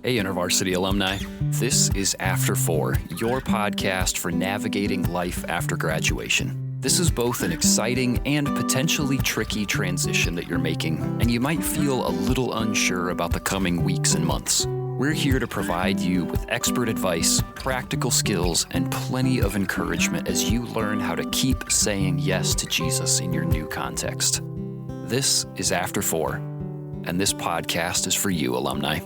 Hey, InterVarsity alumni. This is After 4, your podcast for navigating life after graduation. This is both an exciting and potentially tricky transition that you're making, and you might feel a little unsure about the coming weeks and months. We're here to provide you with expert advice, practical skills, and plenty of encouragement as you learn how to keep saying yes to Jesus in your new context. This is After 4, and this podcast is for you, alumni.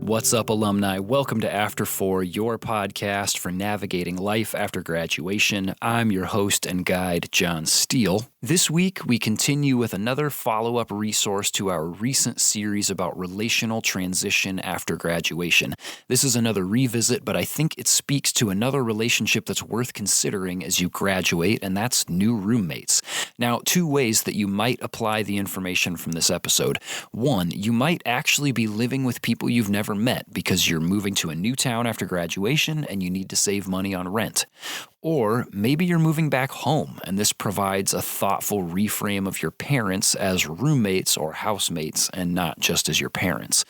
What's up, alumni? Welcome to After 4, your podcast for navigating life after graduation. I'm your host and guide, John Steele. This week, we continue with another follow-up resource to our recent series about relational transition after graduation. This is another revisit, but I think it speaks to another relationship that's worth considering as you graduate, and that's new roommates. Now, two ways that you might apply the information from this episode. One, you might actually be living with people you've never met because you're moving to a new town after graduation and you need to save money on rent. Or maybe you're moving back home, and this provides a thoughtful reframe of your parents as roommates or housemates and not just as your parents.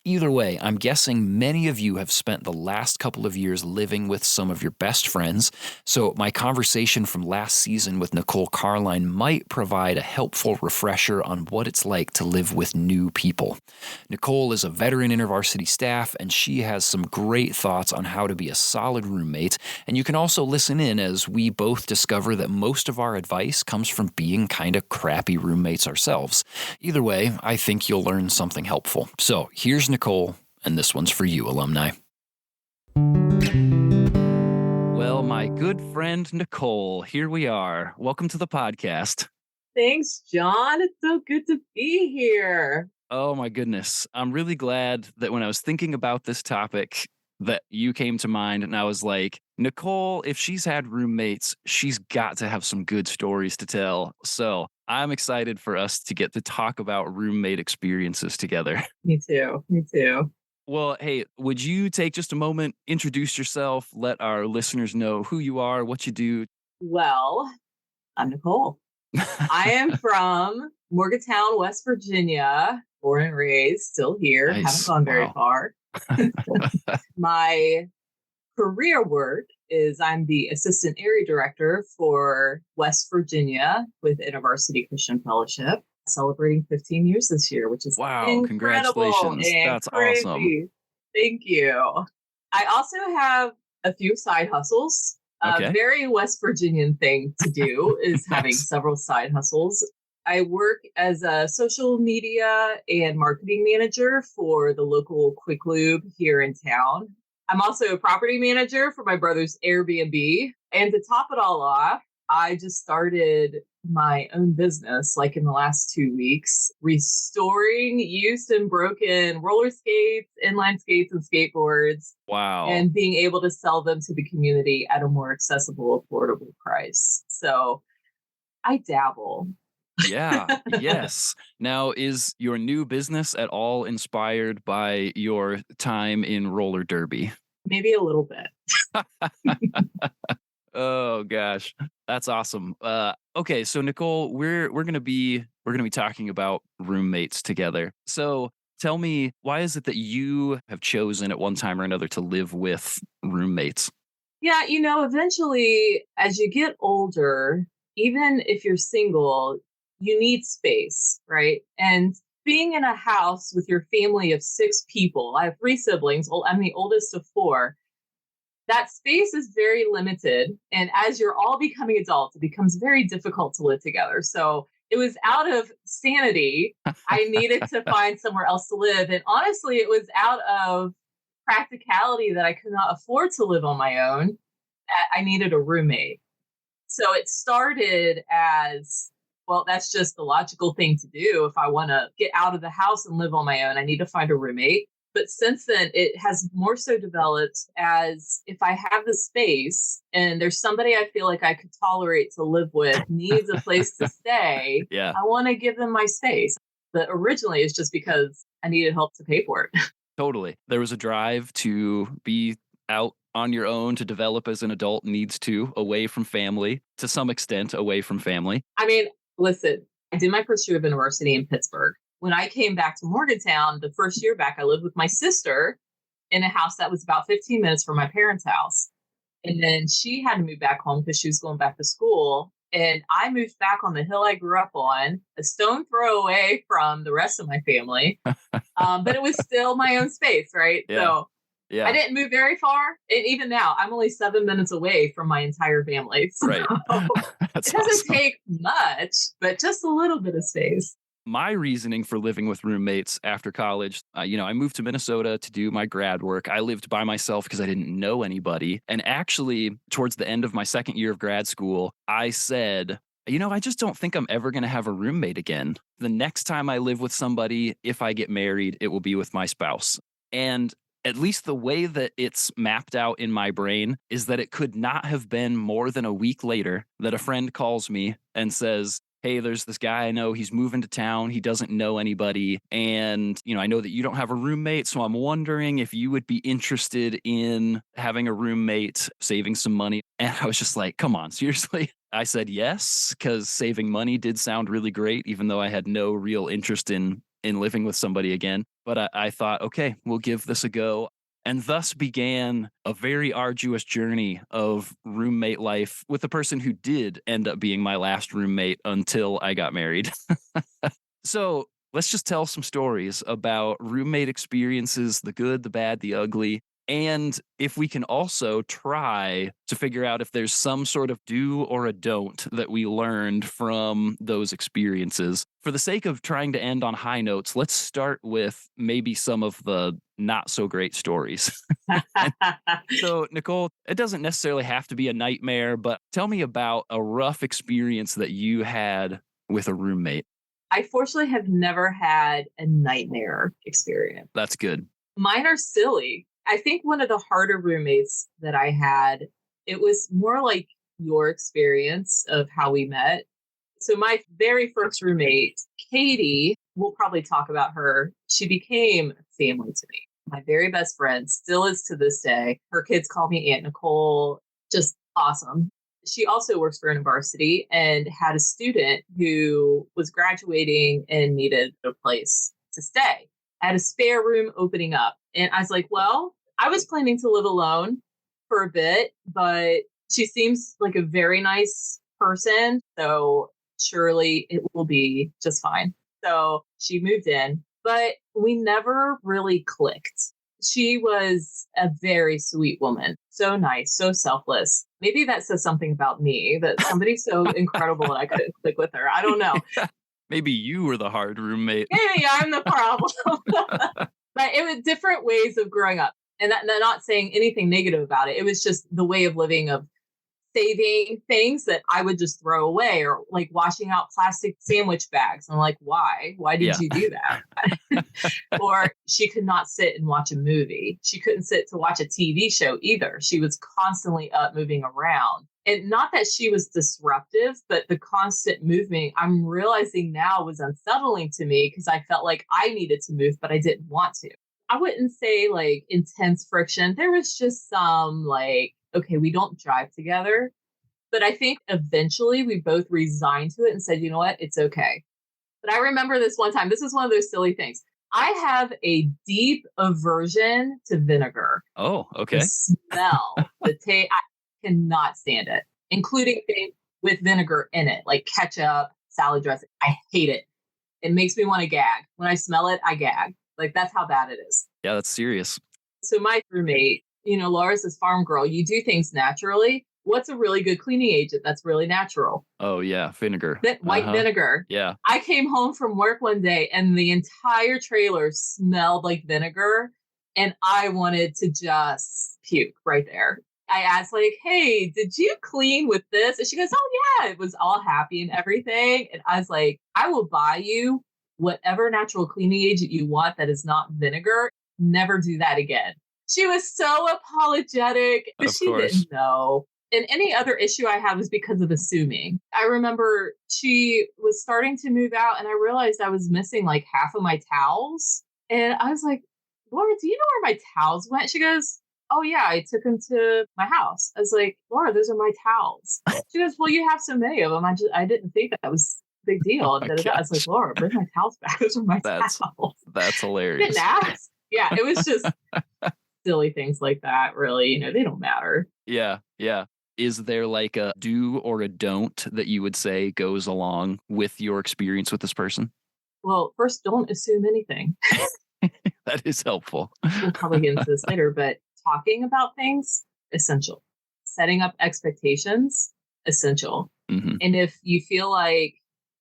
Either way, I'm guessing many of you have spent the last couple of years living with some of your best friends, so my conversation from last season with Nicole Carline might provide a helpful refresher on what it's like to live with new people. Nicole is a veteran InterVarsity staff, and she has some great thoughts on how to be a solid roommate, and you can also listen in as we both discover that most of our advice comes from being kind of crappy roommates ourselves. Either way, I think you'll learn something helpful. So here's Nicole, and this one's for you, alumni. Well, my good friend Nicole, here we are. Welcome to the podcast. Thanks, John. It's so good to be here. Oh my goodness. I'm really glad that when I was thinking about this topic that you came to mind, and I was like, Nicole, if she's had roommates, she's got to have some good stories to tell. So I'm excited for us to get to talk about roommate experiences together. Me too. Well, hey, would you take just a moment, introduce yourself, let our listeners know who you are, what you do? Well, I'm Nicole. I am from Morgantown, West Virginia, born and raised, still here, Nice. haven't gone very far. My career work is I'm the assistant area director for West Virginia with InterVarsity Christian Fellowship, celebrating 15 years this year, which is incredible. Congratulations. That's crazy. Awesome. Thank you. I also have a few side hustles. Okay. A very West Virginian thing to do is having several side hustles. I work as a social media and marketing manager for the local Quick Lube here in town. I'm also a property manager for my brother's Airbnb. And to top it all off, I just started my own business like in the last 2 weeks, restoring used and broken roller skates, inline skates, and skateboards. Wow. And being able to sell them to the community at a more accessible, affordable price. So I dabble. Yeah. Yes. Now, is your new business at all inspired by your time in roller derby? Maybe a little bit. Oh gosh, that's awesome. Okay, so Nicole, we're gonna be talking about roommates together. So tell me, why is it that you have chosen at one time or another to live with roommates? Yeah, eventually, as you get older, even if you're single, you need space, right? And being in a house with your family of 6 people, I have 3 siblings, I'm the oldest of 4. That space is very limited. And as you're all becoming adults, it becomes very difficult to live together. So it was out of sanity. I needed to find somewhere else to live. And honestly, it was out of practicality that I could not afford to live on my own. I needed a roommate. So it started as, well, that's just the logical thing to do. If I want to get out of the house and live on my own, I need to find a roommate. But since then, it has more so developed as if I have the space and there's somebody I feel like I could tolerate to live with, needs a place to stay, Yeah. I want to give them my space. But originally, it's just because I needed help to pay for it. Totally. There was a drive to be out on your own, to develop as an adult needs to, away from family, to some extent away from family. I mean, listen, I did my first year of university in Pittsburgh. When I came back to Morgantown, the first year back, I lived with my sister in a house that was about 15 minutes from my parents' house. And then she had to move back home because she was going back to school. And I moved back on the hill I grew up on, a stone throw away from the rest of my family. But it was still my own space, right? Yeah. So I Yeah. didn't move very far. And even now, I'm only 7 minutes away from my entire family. So Right. it That's doesn't awesome. take much, but just a little bit of space. My reasoning for living with roommates after college, I moved to Minnesota to do my grad work. I lived by myself because I didn't know anybody. And actually, towards the end of my second year of grad school, I said, I just don't think I'm ever going to have a roommate again. The next time I live with somebody, if I get married, it will be with my spouse. And at least the way that it's mapped out in my brain is that it could not have been more than a week later that a friend calls me and says, hey, there's this guy I know, he's moving to town, he doesn't know anybody, and I know that you don't have a roommate, so I'm wondering if you would be interested in having a roommate, saving some money. And I was just like, come on, seriously? I said yes, because saving money did sound really great, even though I had no real interest in living with somebody again. But I thought, okay, we'll give this a go. And thus began a very arduous journey of roommate life with a person who did end up being my last roommate until I got married. So let's just tell some stories about roommate experiences, the good, the bad, the ugly. And if we can also try to figure out if there's some sort of do or a don't that we learned from those experiences. For the sake of trying to end on high notes, let's start with maybe some of the not so great stories. So, Nicole, it doesn't necessarily have to be a nightmare, but tell me about a rough experience that you had with a roommate. I fortunately have never had a nightmare experience. That's good. Mine are silly. I think one of the harder roommates that I had, it was more like your experience of how we met. So my very first roommate, Katie, we'll probably talk about her. She became family to me. My very best friend, still is to this day. Her kids call me Aunt Nicole. Just awesome. She also works for InterVarsity and had a student who was graduating and needed a place to stay. I had a spare room opening up. And I was like, well, I was planning to live alone for a bit, but she seems like a very nice person. So surely it will be just fine. So she moved in, but we never really clicked. She was a very sweet woman, so nice, so selfless. Maybe that says something about me, that somebody's so incredible that I couldn't click with her. I don't know. Maybe you were the hard roommate. Maybe I'm the problem. But it was different ways of growing up. And not saying anything negative about it. It was just the way of living of saving things that I would just throw away, or like washing out plastic sandwich bags. I'm like, why? Why did Yeah. you do that? Or she could not sit and watch a movie. She couldn't sit to watch a TV show either. She was constantly up moving around. And not that she was disruptive, but the constant movement, I'm realizing now, was unsettling to me because I felt like I needed to move, but I didn't want to. I wouldn't say like intense friction. There was just some like, okay, we don't drive together. But I think eventually we both resigned to it and said, you know what, it's okay. But I remember this one time, this is one of those silly things. I have a deep aversion to vinegar. Oh, The okay. smell, the taste, I cannot stand it, including things with vinegar in it, like ketchup, salad dressing. I hate it. It makes me want to gag. When I smell it, I gag. Like that's how bad it is. Yeah, that's serious. So my roommate, Laura's this farm girl. You do things naturally. What's a really good cleaning agent that's really natural? Oh, yeah, vinegar. White vinegar. Yeah. I came home from work one day and the entire trailer smelled like vinegar, and I wanted to just puke right there. I asked, like, hey, did you clean with this? And she goes, oh, yeah, it was all happy and everything. And I was like, I will buy you whatever natural cleaning agent you want that is not vinegar. Never do that again. She was so apologetic, but Of she course. didn't know. And any other issue I had was because of assuming. I remember she was starting to move out and I realized I was missing like half of my towels. And I was like, Laura, do you know where my towels went? She goes, oh, yeah, I took them to my house. I was like, Laura, those are my towels. She goes, well, you have so many of them. I didn't think that was big deal. And I was like, Gosh, Laura, bring my towels back. Those are my that's towels. that's Didn't hilarious. ask. Yeah, it was just silly things like that, really. They don't matter. Yeah, yeah. Is there like a do or a don't that you would say goes along with your experience with this person? Well, first, don't assume anything. That is helpful. We'll probably get into this later, but talking about things, essential. Setting up expectations, essential. Hmm. And if you feel like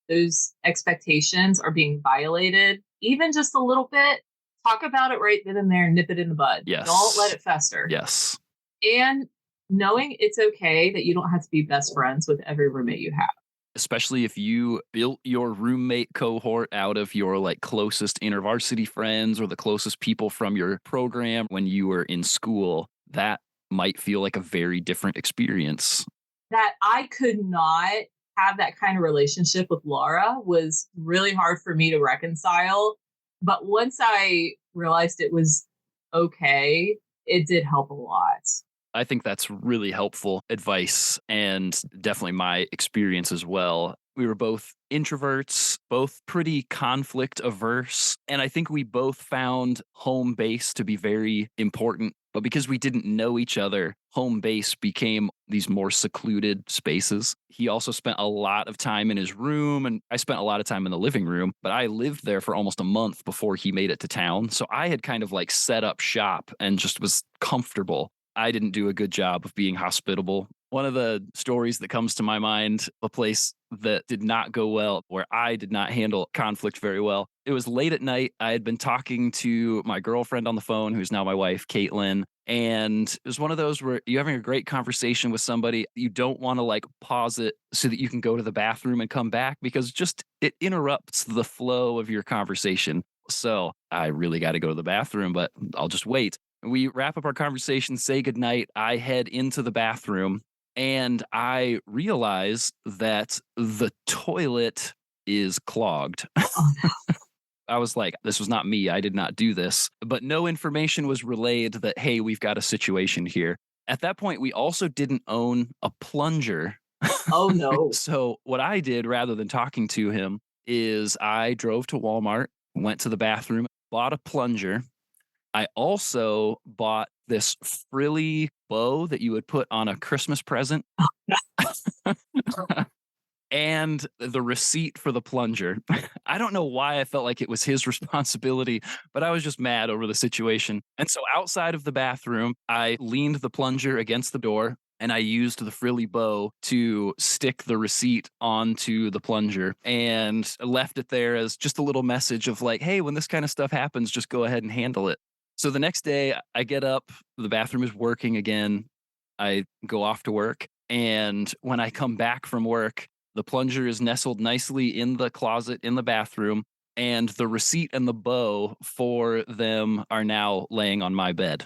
those expectations are being violated, even just a little bit, talk about it right then and there and nip it in the bud. Don't let Yes. it fester. Yes. And knowing it's okay that you don't have to be best friends with every roommate you have. Especially if you built your roommate cohort out of your like closest InterVarsity friends or the closest people from your program when you were in school, that might feel like a very different experience. That I could not have that kind of relationship with Laura was really hard for me to reconcile. But once I realized it was okay, it did help a lot. I think that's really helpful advice and definitely my experience as well. We were both introverts, both pretty conflict averse, and I think we both found home base to be very important. But because we didn't know each other, home base became these more secluded spaces. He also spent a lot of time in his room, and I spent a lot of time in the living room. But I lived there for almost a month before he made it to town. So I had kind of like set up shop and just was comfortable. I didn't do a good job of being hospitable. One of the stories that comes to my mind, a place that did not go well, where I did not handle conflict very well. It was late at night. I had been talking to my girlfriend on the phone, who's now my wife, Caitlin. And it was one of those where you're having a great conversation with somebody. You don't want to like pause it so that you can go to the bathroom and come back because just it interrupts the flow of your conversation. So I really got to go to the bathroom, but I'll just wait. We wrap up our conversation, say goodnight. I head into the bathroom and I realize that the toilet is clogged. Oh, I was like, this was not me. I did not do this. But no information was relayed that, hey, we've got a situation here. At that point, we also didn't own a plunger. oh no. So, what I did rather than talking to him is I drove to Walmart, went to the bathroom, bought a plunger. I also bought this frilly bow that you would put on a Christmas present and the receipt for the plunger. I don't know why I felt like it was his responsibility, but I was just mad over the situation. And so outside of the bathroom, I leaned the plunger against the door and I used the frilly bow to stick the receipt onto the plunger and left it there as just a little message of like, hey, when this kind of stuff happens, just go ahead and handle it. So the next day, I get up, the bathroom is working again. I go off to work. And when I come back from work, the plunger is nestled nicely in the closet in the bathroom. And the receipt and the bow for them are now laying on my bed.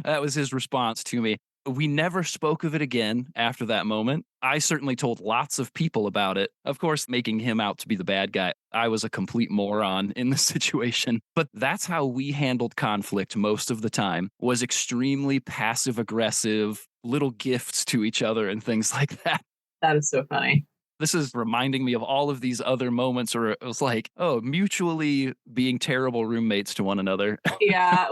That was his response to me. We never spoke of it again after that moment. I certainly told lots of people about it, of course, making him out to be the bad guy. I was a complete moron in the situation. But that's how we handled conflict most of the time, was extremely passive aggressive, little gifts to each other and things like that. That is so funny. This is reminding me of all of these other moments where it was like, oh, mutually being terrible roommates to one another. Yeah,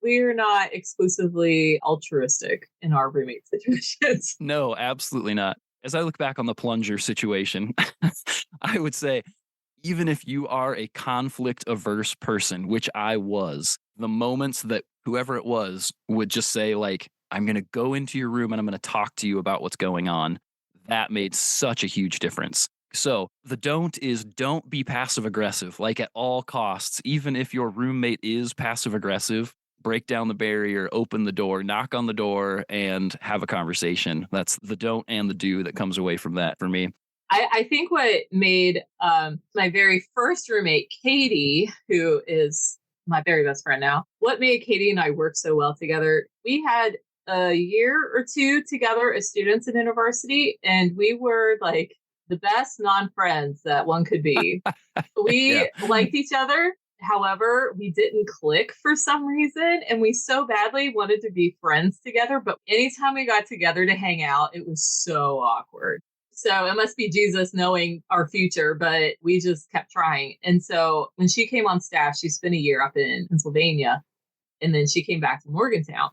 we're not exclusively altruistic in our roommate situations. No, absolutely not. As I look back on the plunger situation, I would say, even if you are a conflict averse person, which I was, the moments that whoever it was would just say, like, I'm going to go into your room and I'm going to talk to you about what's going on, that made such a huge difference. So the don't is don't be passive aggressive, like at all costs. Even if your roommate is passive aggressive, break down the barrier, open the door, knock on the door, and have a conversation. That's the don't and the do that comes away from that for me. I think what made my very first roommate, Katie, who is my very best friend now, what made Katie and I work so well together, we had a year or two together as students at InterVarsity, and we were like the best non-friends that one could be. Yeah. We liked each other. However, we didn't click for some reason, and we so badly wanted to be friends together. But anytime we got together to hang out, it was so awkward. So it must be Jesus knowing our future, but we just kept trying. And so when she came on staff, she spent a year up in Pennsylvania, and then she came back to Morgantown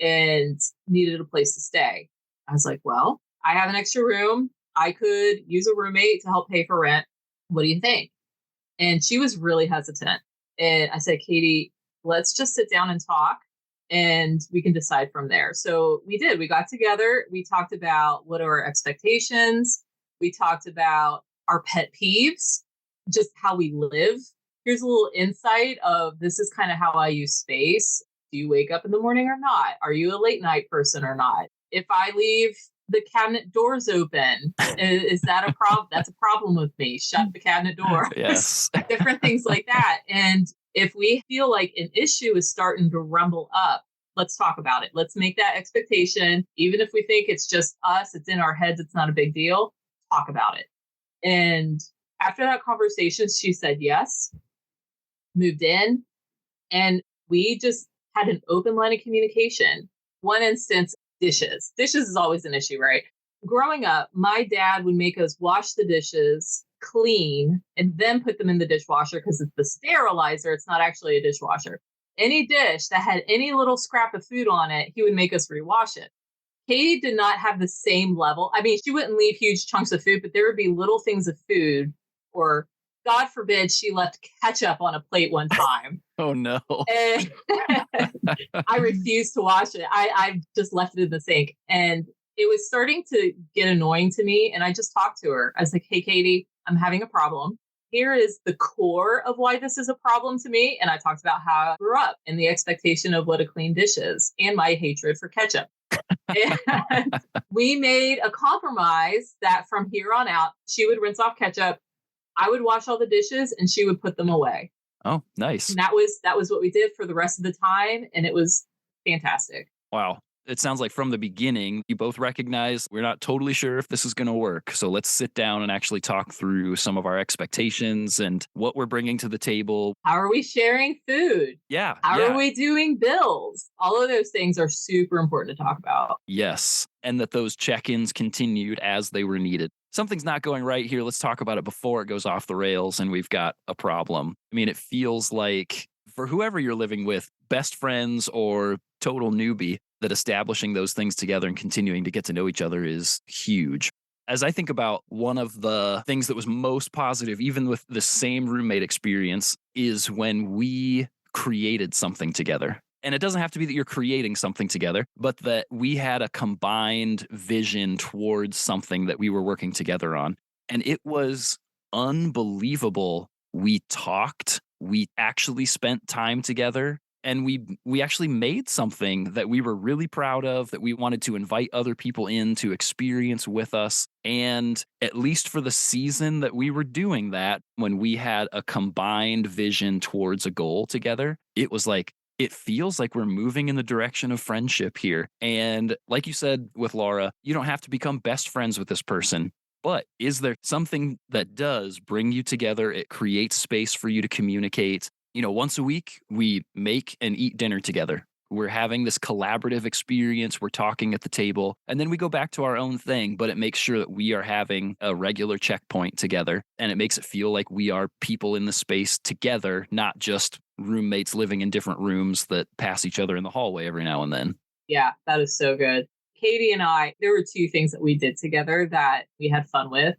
and needed a place to stay. I was like, well, I have an extra room. I could use a roommate to help pay for rent. What do you think? And she was really hesitant. And I said, Katie, let's just sit down and talk and we can decide from there. So we did. We got together. We talked about what are our expectations. We talked about our pet peeves, just how we live. Here's a little insight of this is kind of how I use space. Do you wake up in the morning or not? Are you a late night person or not? If I leave the cabinet doors open, is that a problem? That's a problem with me. Shut the cabinet door. Yes. Different things like that. And if we feel like an issue is starting to rumble up, let's talk about it. Let's make that expectation. Even if we think it's just us, it's in our heads, it's not a big deal, talk about it. And after that conversation, she said yes, moved in, and we just had an open line of communication. One instance, dishes. Dishes is always an issue, right? Growing up, my dad would make us wash the dishes, clean, and then put them in the dishwasher because it's the sterilizer. It's not actually a dishwasher. Any dish that had any little scrap of food on it, he would make us rewash it. Katie did not have the same level. I mean, she wouldn't leave huge chunks of food, but there would be little things of food, or God forbid, she left ketchup on a plate one time. Oh, no. And I refused to wash it. I just left it in the sink. And it was starting to get annoying to me. And I just talked to her. I was like, hey, Katie, I'm having a problem. Here is the core of why this is a problem to me. And I talked about how I grew up and the expectation of what a clean dish is and my hatred for ketchup. And we made a compromise that from here on out, she would rinse off ketchup. I would wash all the dishes and she would put them away. Oh, nice. And that was what we did for the rest of the time. And it was fantastic. Wow. It sounds like from the beginning, you both recognize we're not totally sure if this is going to work. So let's sit down and actually talk through some of our expectations and what we're bringing to the table. How are we sharing food? Yeah. How are we doing bills? All of those things are super important to talk about. Yes. And that those check-ins continued as they were needed. Something's not going right here. Let's talk about it before it goes off the rails and we've got a problem. I mean, it feels like for whoever you're living with, best friends or total newbie, that establishing those things together and continuing to get to know each other is huge. As I think about one of the things that was most positive, even with the same roommate experience, is when we created something together. And it doesn't have to be that you're creating something together, but that we had a combined vision towards something that we were working together on. And it was unbelievable. We talked, we actually spent time together. And we actually made something that we were really proud of, that we wanted to invite other people in to experience with us. And at least for the season that we were doing that, when we had a combined vision towards a goal together, it was like, it feels like we're moving in the direction of friendship here. And like you said with Laura, you don't have to become best friends with this person. But is there something that does bring you together? It creates space for you to communicate. You know, once a week, we make and eat dinner together. We're having this collaborative experience. We're talking at the table, and then we go back to our own thing, but it makes sure that we are having a regular checkpoint together, and it makes it feel like we are people in the space together, not just roommates living in different rooms that pass each other in the hallway every now and then. Yeah, that is so good. Katie and I, there were two things that we did together that we had fun with.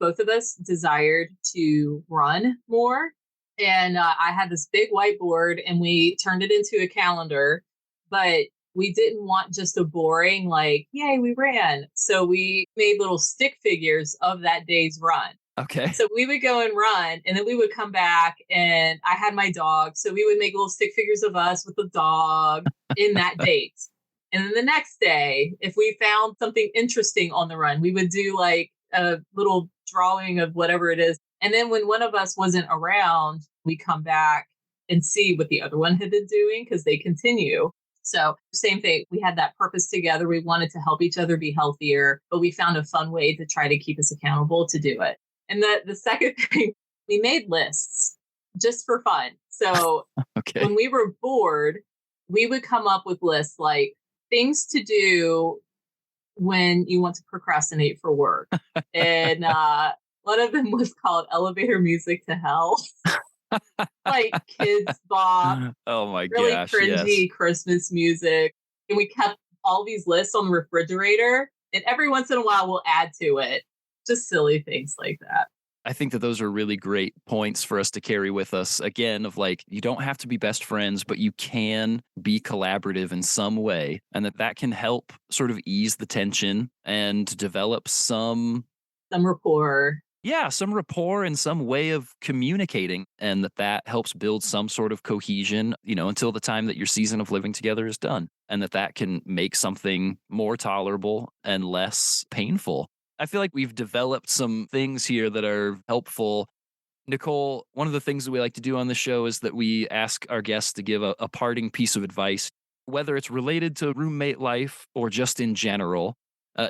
Both of us desired to run more. And I had this big whiteboard and we turned it into a calendar, but we didn't want just a boring, like, yay, we ran. So we made little stick figures of that day's run. Okay. So we would go and run and then we would come back and I had my dog. So we would make little stick figures of us with the dog in that date. And then the next day, if we found something interesting on the run, we would do like a little drawing of whatever it is. And then when one of us wasn't around, we come back and see what the other one had been doing because they continue. So same thing. We had that purpose together. We wanted to help each other be healthier, but we found a fun way to try to keep us accountable to do it. And the second thing, we made lists just for fun. So Okay. when we were bored, we would come up with lists like things to do when you want to procrastinate for work. And one of them was called Elevator Music to Hell. Like Kids Bop, Oh my really gosh, yes. cringy Christmas music. And we kept all these lists on the refrigerator. And every once in a while, we'll add to it. Just silly things like that. I think that those are really great points for us to carry with us. Again, of like, you don't have to be best friends, but you can be collaborative in some way, and that can help sort of ease the tension and develop some Some rapport. yeah, some rapport and some way of communicating, and that helps build some sort of cohesion, until the time that your season of living together is done, and that can make something more tolerable and less painful. I feel like we've developed some things here that are helpful. Nicole, one of the things that we like to do on the show is that we ask our guests to give a parting piece of advice, whether it's related to roommate life or just in general.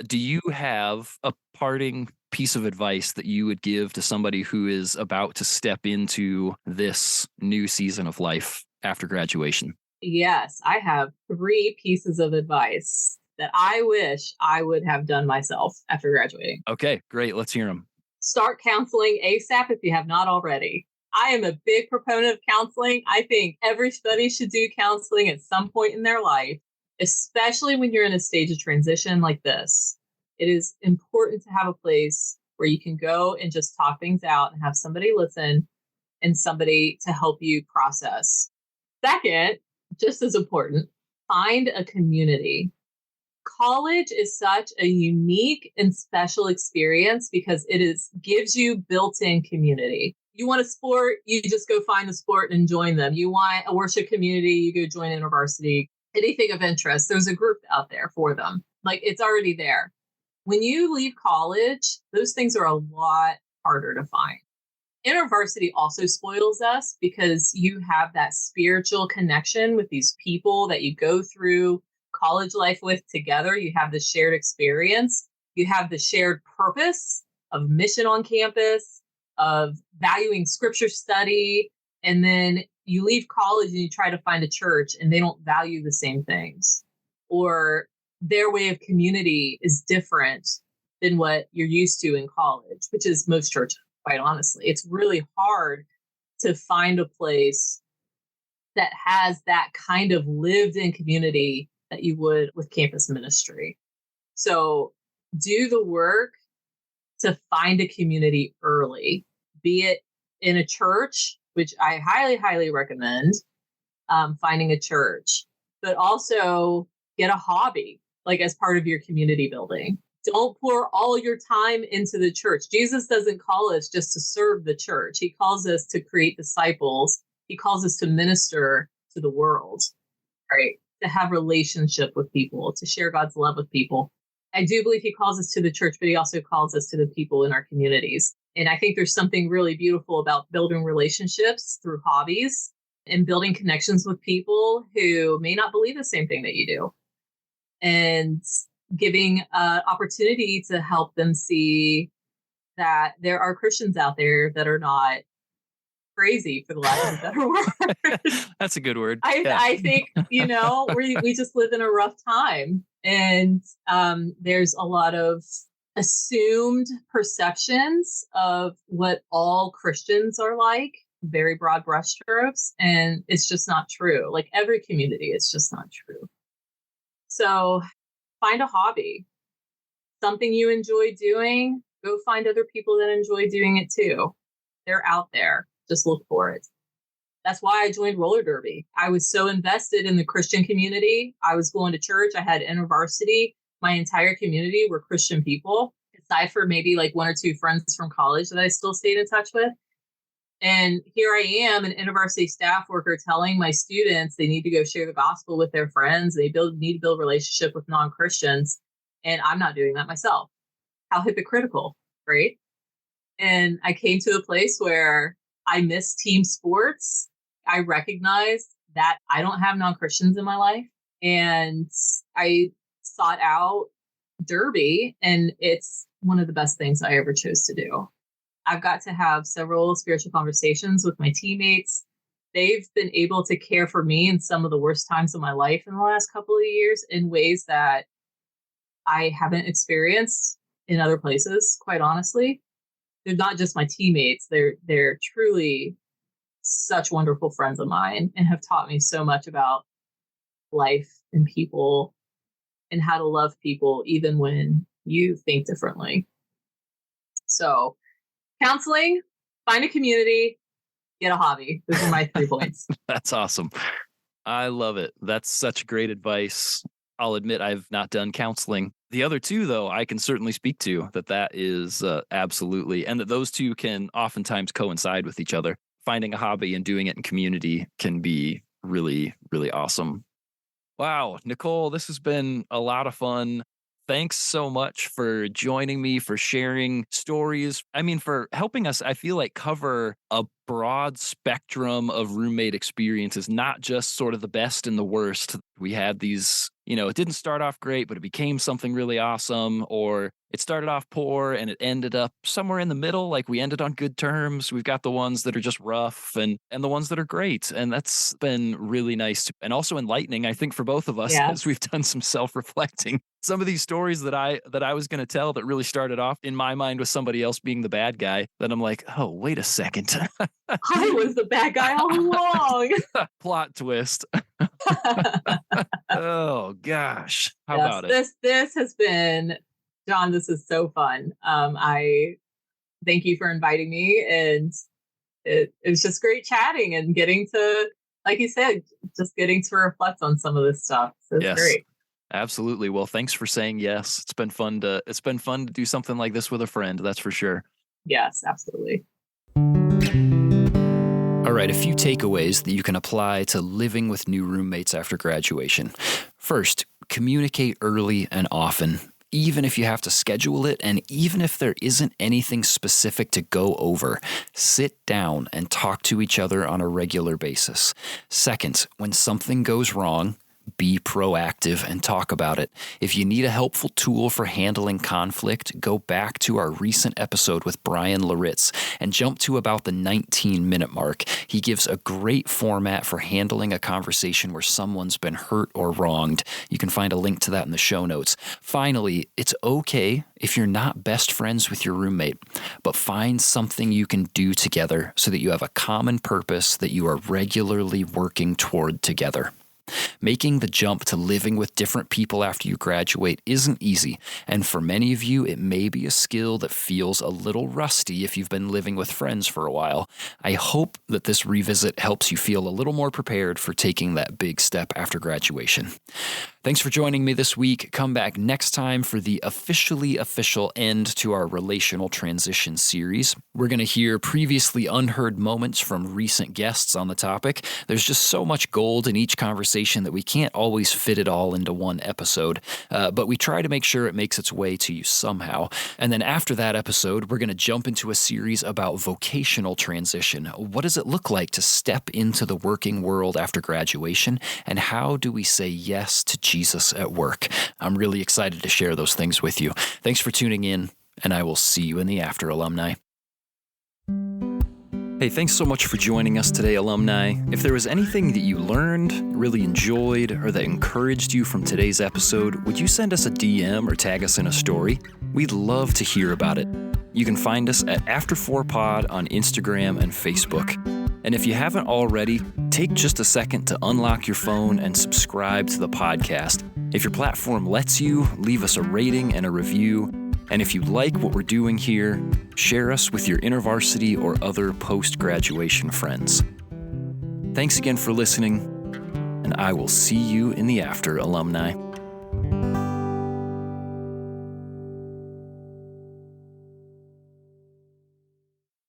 Do you have a parting piece of advice that you would give to somebody who is about to step into this new season of life after graduation? Yes, I have 3 pieces of advice that I wish I would have done myself after graduating. Okay, great. Let's hear them. Start counseling ASAP if you have not already. I am a big proponent of counseling. I think everybody should do counseling at some point in their life, especially when you're in a stage of transition like this. It is important to have a place where you can go and just talk things out and have somebody listen and somebody to help you process. Second, just as important, find a community. College is such a unique and special experience because gives you built-in community. You want a sport, you just go find the sport and join them. You want a worship community, you go join InterVarsity. Anything of interest, there's a group out there for them. Like, it's already there. When you leave college, those things are a lot harder to find. InterVarsity also spoils us because you have that spiritual connection with these people that you go through college life with together. You have the shared experience. You have the shared purpose of mission on campus, of valuing scripture study. And then you leave college and you try to find a church and they don't value the same things. Or their way of community is different than what you're used to in college, which is most churches, quite honestly. It's really hard to find a place that has that kind of lived in community that you would with campus ministry. So do the work to find a community early, be it in a church, which I highly, highly recommend finding a church, but also get a hobby, like as part of your community building. Don't pour all your time into the church. Jesus doesn't call us just to serve the church. He calls us to create disciples. He calls us to minister to the world, right? To have relationship with people, to share God's love with people. I do believe he calls us to the church, but he also calls us to the people in our communities. And I think there's something really beautiful about building relationships through hobbies and building connections with people who may not believe the same thing that you do. And giving an opportunity to help them see that there are Christians out there that are not crazy, for the lack of a better word. That's a good word. I think, we just live in a rough time. And there's a lot of assumed perceptions of what all Christians are like, very broad brushstrokes. And it's just not true. Like every community, it's just not true. So find a hobby, something you enjoy doing. Go find other people that enjoy doing it too. They're out there. Just look for it. That's why I joined roller derby. I was so invested in the Christian community. I was going to church. I had InterVarsity. My entire community were Christian people, aside for maybe like 1 or 2 friends from college that I still stayed in touch with. And here I am, an InterVarsity staff worker, telling my students they need to go share the gospel with their friends. They need to build relationship with non-Christians. And I'm not doing that myself. How hypocritical, right? And I came to a place where I miss team sports. I recognize that I don't have non-Christians in my life. And I sought out derby, and it's one of the best things I ever chose to do. I've got to have several spiritual conversations with my teammates. They've been able to care for me in some of the worst times of my life in the last couple of years in ways that I haven't experienced in other places, quite honestly. They're not just my teammates. They're truly such wonderful friends of mine and have taught me so much about life and people and how to love people even when you think differently. So, counseling, find a community, get a hobby. Those are my 3 points. That's awesome. I love it. That's such great advice. I'll admit I've not done counseling. The other 2, though, I can certainly speak to that is absolutely, and that those 2 can oftentimes coincide with each other. Finding a hobby and doing it in community can be really, really awesome. Wow, Nicole, this has been a lot of fun. Thanks so much for joining me, for sharing stories. I mean, for helping us, I feel like, cover a broad spectrum of roommate experiences, not just sort of the best and the worst. We had these, it didn't start off great, but it became something really awesome, or it started off poor and it ended up somewhere in the middle. Like, we ended on good terms. We've got the ones that are just rough and the ones that are great. And that's been really nice and also enlightening, I think, for both of us, Yeah. as we've done some self-reflecting. Some of these stories that I was going to tell that really started off in my mind with somebody else being the bad guy, then I'm like, oh, wait a second. I was the bad guy all along. Plot twist. Oh gosh. How Yes, about it? this has been, John, this is so fun. I thank you for inviting me, and it was just great chatting and getting to, like you said, just getting to reflect on some of this stuff. So it's Yes. great. Absolutely. Well, thanks for saying yes. It's been fun to do something like this with a friend, that's for sure. Yes, absolutely. All right, a few takeaways that you can apply to living with new roommates after graduation. First, communicate early and often, even if you have to schedule it, and even if there isn't anything specific to go over. Sit down and talk to each other on a regular basis. Second, when something goes wrong, be proactive and talk about it. If you need a helpful tool for handling conflict, go back to our recent episode with Brian Laritz and jump to about the 19-minute mark. He gives a great format for handling a conversation where someone's been hurt or wronged. You can find a link to that in the show notes. Finally, it's okay if you're not best friends with your roommate, but find something you can do together so that you have a common purpose that you are regularly working toward together. Making the jump to living with different people after you graduate isn't easy, and for many of you, it may be a skill that feels a little rusty if you've been living with friends for a while. I hope that this revisit helps you feel a little more prepared for taking that big step after graduation. Thanks for joining me this week. Come back next time for the officially official end to our relational transition series. We're going to hear previously unheard moments from recent guests on the topic. There's just so much gold in each conversation that we can't always fit it all into one episode, but we try to make sure it makes its way to you somehow. And then after that episode, we're going to jump into a series about vocational transition. What does it look like to step into the working world after graduation, and how do we say yes to Jesus at work? I'm really excited to share those things with you. Thanks for tuning in, and I will see you in the after, alumni. Hey, thanks so much for joining us today, alumni. If there was anything that you learned, really enjoyed, or that encouraged you from today's episode, would you send us a DM or tag us in a story? We'd love to hear about it. You can find us at After4Pod on Instagram and Facebook. And if you haven't already, take just a second to unlock your phone and subscribe to the podcast. If your platform lets you, leave us a rating and a review. And if you like what we're doing here, share us with your InterVarsity or other post-graduation friends. Thanks again for listening, and I will see you in the after, alumni.